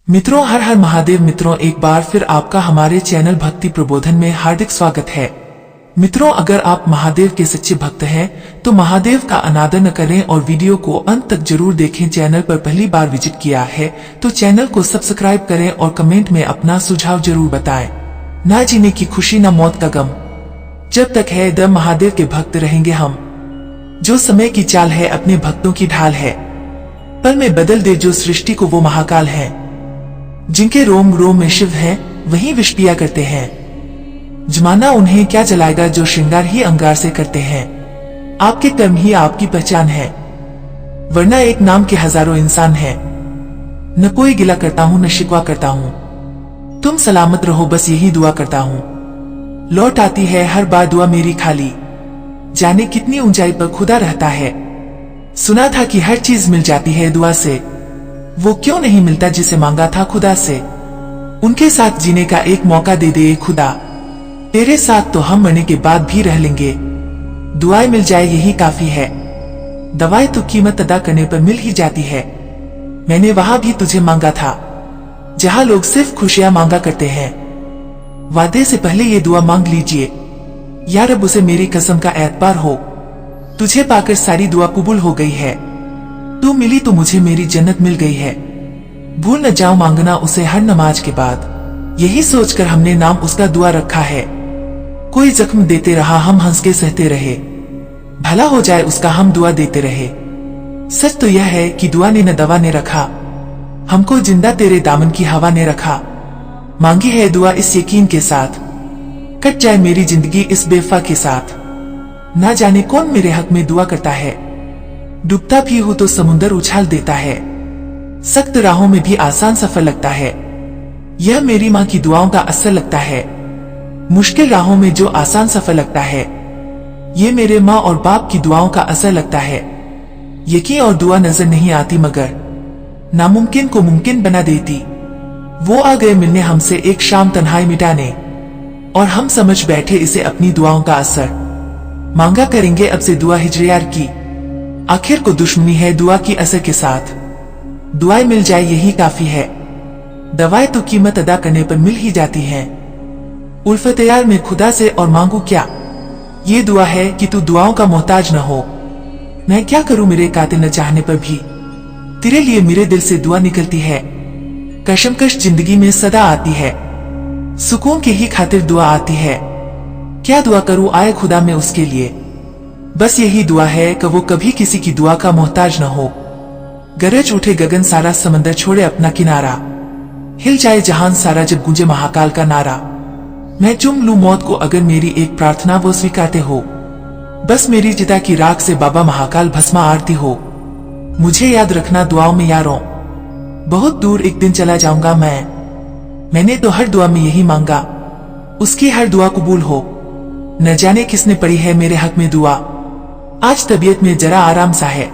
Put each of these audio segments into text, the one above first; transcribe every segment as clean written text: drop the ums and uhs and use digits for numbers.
मित्रों, हर हर महादेव। मित्रों, एक बार फिर आपका हमारे चैनल भक्ति प्रबोधन में हार्दिक स्वागत है। मित्रों, अगर आप महादेव के सच्चे भक्त हैं तो महादेव का अनादर न करें और वीडियो को अंत तक जरूर देखें। चैनल पर पहली बार विजिट किया है तो चैनल को सब्सक्राइब करें और कमेंट में अपना सुझाव जरूर बताएं। ना जीने की खुशी ना मौत का गम, जब तक है दम महादेव के भक्त रहेंगे हम। जो समय की चाल है अपने भक्तों की ढाल है, पल में बदल दे जो सृष्टि को वो महाकाल है। जिनके रोम रोम में शिव है वही विष पिया करते हैं। जमाना उन्हें क्या जलाएगा जो श्रृंगार ही अंगार से करते हैं। आपके कर्म ही आपकी पहचान है, वरना एक नाम के हजारों इंसान हैं। न कोई गिला करता हूँ न शिकवा करता हूँ, तुम सलामत रहो बस यही दुआ करता हूँ। लौट आती है हर बार दुआ मेरी खाली, जाने कितनी ऊंचाई पर खुदा रहता है। सुना था कि हर चीज मिल जाती है दुआ से, वो क्यों नहीं मिलता जिसे मांगा था खुदा से। उनके साथ जीने का एक मौका दे दे खुदा, तेरे साथ तो हम मरने के बाद भी रह लेंगे। दुआएं मिल जाए यही काफी है, दवाएं तो कीमत अदा करने पर मिल ही जाती है। मैंने वहां भी तुझे मांगा था जहां लोग सिर्फ खुशियां मांगा करते हैं। वादे से पहले ये दुआ मांग लीजिए, या रब उसे मेरी कसम का एतबार हो। तुझे पाकर सारी दुआ कबूल हो गई है, तू मिली तो मुझे मेरी जन्नत मिल गई है। भूल न जाओ मांगना उसे हर नमाज के बाद, यही सोचकर हमने नाम उसका दुआ रखा है। कोई जख्म देते रहा हम हंस के सहते रहे, भला हो जाए उसका हम दुआ देते रहे। सच तो यह है कि दुआ ने न दवा ने रखा, हमको जिंदा तेरे दामन की हवा ने रखा। मांगी है दुआ इस यकीन के साथ, कट जाए मेरी जिंदगी इस बेवफा के साथ। ना जाने कौन मेरे हक में दुआ करता है, डूबता भी हो तो समुंदर उछाल देता है। सख्त राहों में भी आसान सफर लगता है, यह मेरी माँ की दुआओं का असर लगता है। मुश्किल राहों में जो आसान सफर लगता है, ये मेरे माँ और बाप की दुआओं का असर लगता है। यकीन और दुआ नजर नहीं आती मगर नामुमकिन को मुमकिन बना देती। वो आ गए मिलने हमसे एक शाम तन्हाई मिटाने, और हम समझ बैठे इसे अपनी दुआओं का असर। मांगा करेंगे अब से दुआ हिजरे यार की, आखिर को दुश्मनी है दुआ की असर के साथ। दुआएं मिल जाए यही काफी है, दवाएं तो कीमत अदा करने पर मिल ही जाती हैं। उल्फत यार में खुदा से और मांगू क्या, ये दुआ है कि तू दुआओं का मोहताज न हो। मैं क्या करूं मेरे कातिल न चाहने पर भी, तेरे लिए मेरे दिल से दुआ निकलती है। कशमकश जिंदगी में सदा आती है, सुकून की ही खातिर दुआ आती है। क्या दुआ करूं आए खुदा में उसके लिए, बस यही दुआ है कि वो कभी किसी की दुआ का मोहताज न हो। गरज उठे गगन सारा, समंदर छोड़े अपना किनारा, हिल जाए जहान सारा जब गूंजे महाकाल का नारा। मैं चुम लूं मौत को अगर मेरी एक प्रार्थना वो स्वीकारते हो, बस मेरी चिता की राख से बाबा महाकाल भस्मा आरती हो। मुझे याद रखना दुआओं में यारों, बहुत दूर एक दिन चला जाऊंगा मैंने तो हर दुआ में यही मांगा, उसकी हर दुआ कबूल हो। न जाने किसने पड़ी है मेरे हक में दुआ, आज तबीयत में जरा आराम सा है।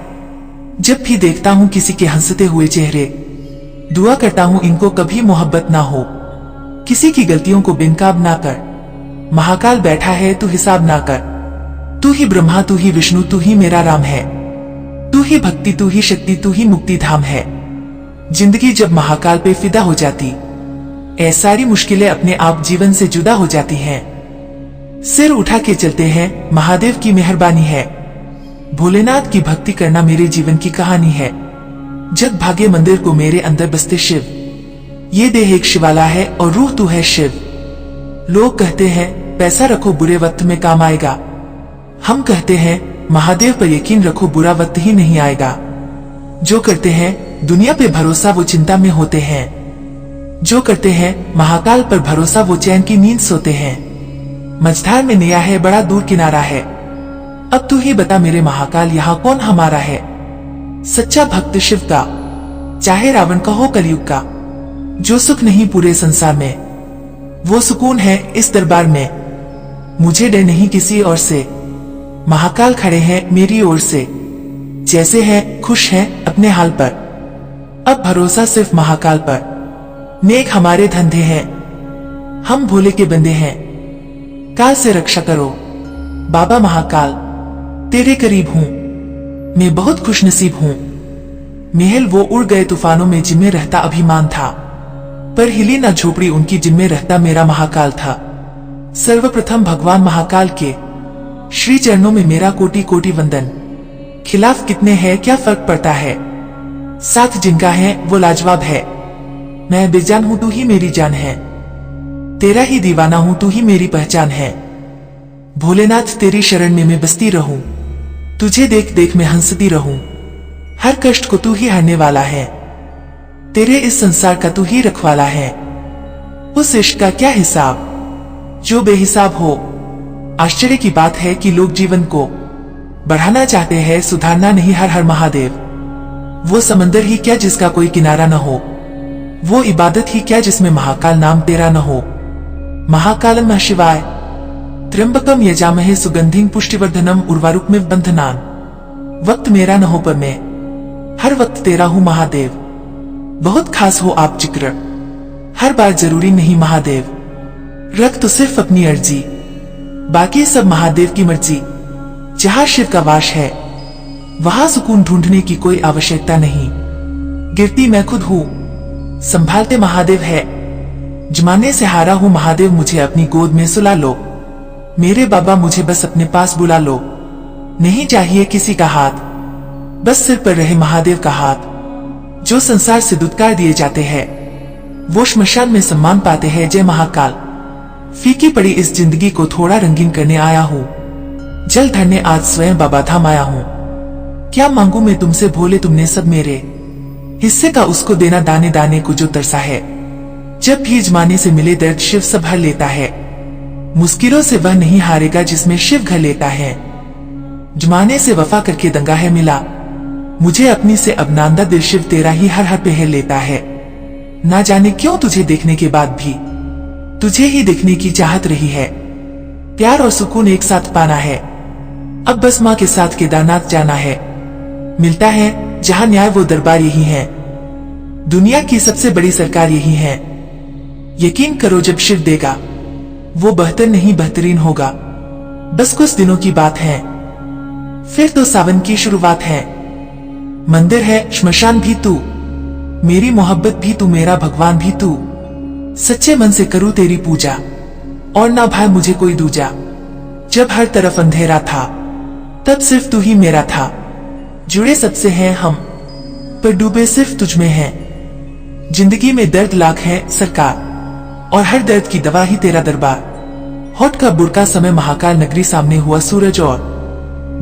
जब भी देखता हूँ किसी के हंसते हुए चेहरे, दुआ करता हूँ इनको कभी मोहब्बत ना हो। किसी की गलतियों को बेनकाब ना कर, महाकाल बैठा है तू हिसाब ना कर। तू ही ब्रह्मा तू ही विष्णु तू ही मेरा राम है, तू ही भक्ति तू ही शक्ति तू ही मुक्ति धाम है। जिंदगी जब महाकाल पे फिदा हो जाती, ऐसी सारी मुश्किलें अपने आप जीवन से जुदा हो जाती हैं। सिर उठा के चलते हैं महादेव की मेहरबानी है, भोलेनाथ की भक्ति करना मेरे जीवन की कहानी है। जग भागे मंदिर को मेरे अंदर बसते शिव, ये देह एक शिवाला है और रूह तू है शिव। लोग कहते हैं पैसा रखो बुरे वक्त में काम आएगा, हम कहते हैं महादेव पर यकीन रखो बुरा वक्त ही नहीं आएगा। जो करते हैं दुनिया पे भरोसा वो चिंता में होते हैं, जो करते हैं महाकाल पर भरोसा वो चैन की नींद सोते हैं। मझधार में नया है बड़ा दूर किनारा है, अब तू ही बता मेरे महाकाल यहाँ कौन हमारा है। सच्चा भक्त शिव का, चाहे रावण का हो कलयुग का। जो सुख नहीं पूरे संसार में, वो सुकून है इस दरबार में। मुझे डर नहीं किसी और से, महाकाल खड़े हैं मेरी ओर से। जैसे हैं खुश हैं अपने हाल पर, अब भरोसा सिर्फ महाकाल पर। नेक हमारे धंधे हैं, हम भोले के बंदे हैं। काल से रक्षा करो बाबा महाकाल, तेरे करीब हूँ मैं बहुत खुशनसीब हूँ। महल वो उड़ गए तूफानों में जिनमें रहता अभिमान था, पर हिली न झोपड़ी उनकी जिनमें रहता मेरा महाकाल था। सर्वप्रथम भगवान महाकाल के श्री चरणों में मेरा कोटि कोटि वंदन। खिलाफ कितने हैं क्या फर्क पड़ता है, साथ जिनका है वो लाजवाब है। मैं बेजान हूं तू ही मेरी जान है, तेरा ही दीवाना हूं तू ही मेरी पहचान है। भोलेनाथ तेरी शरण में मैं बसती रहूं, तुझे देख देख मैं हंसती रहूं। हर कष्ट को तू ही हरने वाला है, तेरे इस संसार का तू ही रखवाला है। उस इश्क का क्या हिसाब जो बेहिसाब हो। आश्चर्य की बात है कि लोग जीवन को बढ़ाना चाहते हैं, सुधारना नहीं। हर हर महादेव। वो समंदर ही क्या जिसका कोई किनारा न हो, वो इबादत ही क्या जिसमें महाकाल नाम तेरा न हो। महाकालम शिवाय त्र्यंबकम यजामहे सुगंधिं पुष्टिवर्धनम उर्वारुकमिव बंधनान। वक्त मेरा न हो पर मैं हर वक्त तेरा हूं महादेव। बहुत खास हो आप जिक्र, हर बार जरूरी नहीं महादेव। रख तो सिर्फ अपनी अर्जी, बाकी सब महादेव की मर्जी। जहां शिव का वास है वहां सुकून ढूंढने की कोई आवश्यकता नहीं। गिरती मैं खुद हूं, संभालते महादेव है। जमाने से हारा हूं महादेव, मुझे अपनी गोद में सुला लो। मेरे बाबा मुझे बस अपने पास बुला लो। नहीं चाहिए किसी का हाथ, बस सिर पर रहे महादेव का हाथ। जो संसार से दुत्कार दिए जाते हैं वो श्मशान में सम्मान पाते हैं। जय महाकाल। फीकी पड़ी इस जिंदगी को थोड़ा रंगीन करने आया हूँ, जल धरने आज स्वयं बाबा धाम आया हूँ। क्या मांगू मैं तुमसे भोले, तुमने सब मेरे हिस्से का उसको देना, दाने दाने को जो तरसा है। जब भी जमाने से मिले दर्द शिव सब हर लेता है, मुश्किलों से वह नहीं हारेगा जिसमें शिव घर लेता है। जमाने से वफा करके दंगा है मिला, मुझे अपनी से अब नांदा दिल शिव तेरा ही हर हर पहर लेता है। ना जाने क्यों तुझे देखने के बाद भी तुझे ही देखने की चाहत रही है। प्यार और सुकून एक साथ पाना है, अब बस माँ के साथ केदारनाथ जाना है। मिलता है जहाँ न्याय वो दरबार यही है, दुनिया की सबसे बड़ी सरकार यही है। यकीन करो जब शिव देगा वो बेहतर नहीं बेहतरीन होगा। बस कुछ दिनों की बात है, फिर तो सावन की शुरुआत है। मंदिर है श्मशान भी तू, मेरी मोहब्बत भी तू, मेरा भगवान भी तू। सच्चे मन से करूं तेरी पूजा और ना भाई मुझे कोई दूजा। जब हर तरफ अंधेरा था तब सिर्फ तू ही मेरा था। जुड़े सबसे हैं हम पर डूबे सिर्फ तुझ में हैं। जिंदगी में दर्द लाख है सरकार, और हर दर्द की दवा ही तेरा दरबार। होठ का बुड़का समय महाकाल नगरी, सामने हुआ सूरज और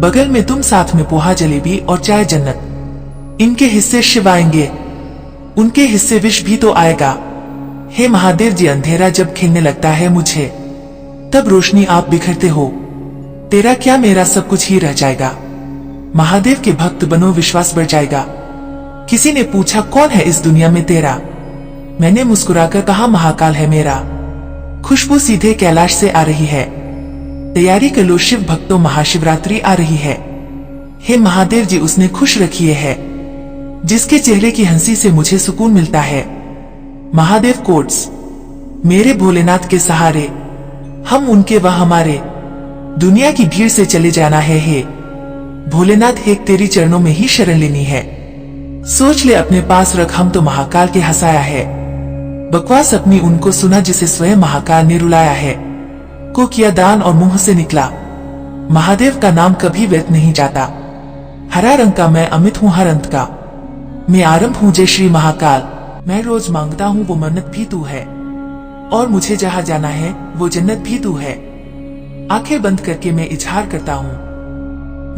बगल में तुम, साथ में पोहा जलेबी और चाय जन्नत। इनके हिस्से शिव आएंगे, उनके हिस्से विष भी तो आएगा। हे महादेव जी, अंधेरा जब खेलने लगता है मुझे, तब रोशनी आप बिखरते हो। तेरा क्या मेरा सब कुछ ही रह जाएगा। महादेव के भक्त बनो, विश्वास बढ़ जाएगा। किसी ने पूछा कौन है इस दुनिया में तेरा, मैंने मुस्कुराकर कहा महाकाल है मेरा। खुशबू सीधे कैलाश से आ रही है, तैयारी कर लो शिव भक्तों, महाशिवरात्रि आ रही है। हे महादेव जी, उसने खुश रखिए है जिसके चेहरे की हंसी से मुझे सुकून मिलता है। महादेव कोट्स मेरे भोलेनाथ के सहारे, हम उनके वह हमारे। दुनिया की भीड़ से चले जाना है हे भोलेनाथ, एक तेरी चरणों में ही शरण लेनी है। सोच ले अपने पास रख, हम तो महाकाल के हंसाया है। बकवास अपनी उनको सुना जिसे स्वयं महाकाल ने रुलाया है। को किया दान और मुंह से निकला, महादेव का नाम कभी व्यर्थ नहीं जाता। हरा रंग का मैं अमित हूँ हर अंत का, मैं आरंभ हूँ जय श्री महाकाल। मैं रोज मांगता हूँ वो मन्नत भी तू है, और मुझे जहाँ जाना है वो जन्नत भी तू है। आंखें बंद करके मैं इजहार करता हूँ,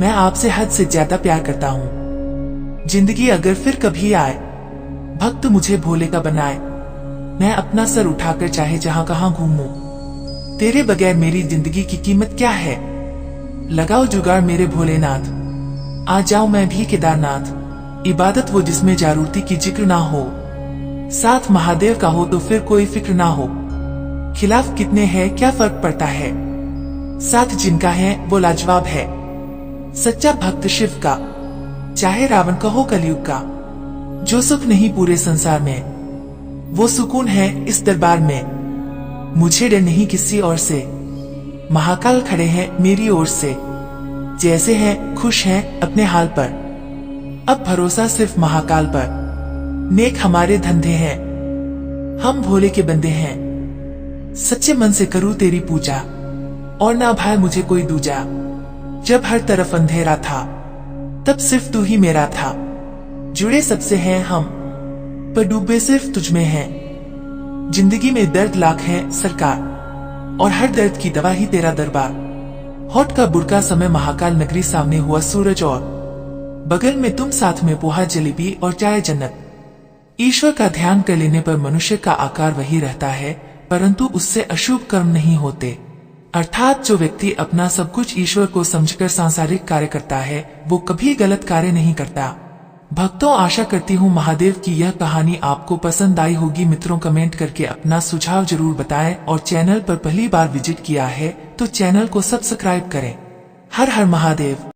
मैं आपसे हद से ज्यादा प्यार करता हूँ। जिंदगी अगर फिर कभी आए, भक्त मुझे भोले का बनाए। मैं अपना सर उठाकर चाहे जहाँ कहाँ घूमूं, तेरे बगैर मेरी जिंदगी की कीमत क्या है। लगाओ जुगाड़ मेरे भोलेनाथ, आ जाऊं मैं भी केदारनाथ। इबादत वो जिसमें जारूती की जिक्र ना हो, साथ महादेव का हो तो फिर कोई फिक्र ना हो। खिलाफ कितने हैं क्या फर्क पड़ता है, साथ जिनका है वो लाजवाब है। सच्चा भक्त शिव का, चाहे रावण का हो कलयुग का। जो सुख नहीं पूरे संसार में, वो सुकून है इस दरबार में। मुझे डर नहीं किसी और से, महाकाल खड़े हैं मेरी ओर से। जैसे हैं खुश हैं अपने हाल पर, अब भरोसा सिर्फ महाकाल पर। नेक हमारे धंधे हैं, हम भोले के बंदे हैं, सच्चे मन से करूँ तेरी पूजा, और ना भाई मुझे कोई दूजा। जब हर तरफ अंधेरा था, तब सिर्फ तू ही मेरा था। जुड़े सबसे हैं हम, पर डूबे सिर्फ तुझ में हैं। जिंदगी में दर्द लाख है सरकार, और हर दर्द की दवा ही तेरा दरबार। होठ का बुड़का समय महाकाल नगरी, सामने हुआ सूरज और बगल में तुम, साथ में पोहा जलेबी और चाय जन्नत। ईश्वर का ध्यान कर लेने पर मनुष्य का आकार वही रहता है, परंतु उससे अशुभ कर्म नहीं होते। अर्थात जो व्यक्ति अपना सब कुछ ईश्वर को समझकर सांसारिक कार्य करता है, वो कभी गलत कार्य नहीं करता। भक्तों, आशा करती हूँ महादेव की यह कहानी आपको पसंद आई होगी। मित्रों, कमेंट करके अपना सुझाव जरूर बताएं, और चैनल पर पहली बार विजिट किया है तो चैनल को सब्सक्राइब करें। हर हर महादेव।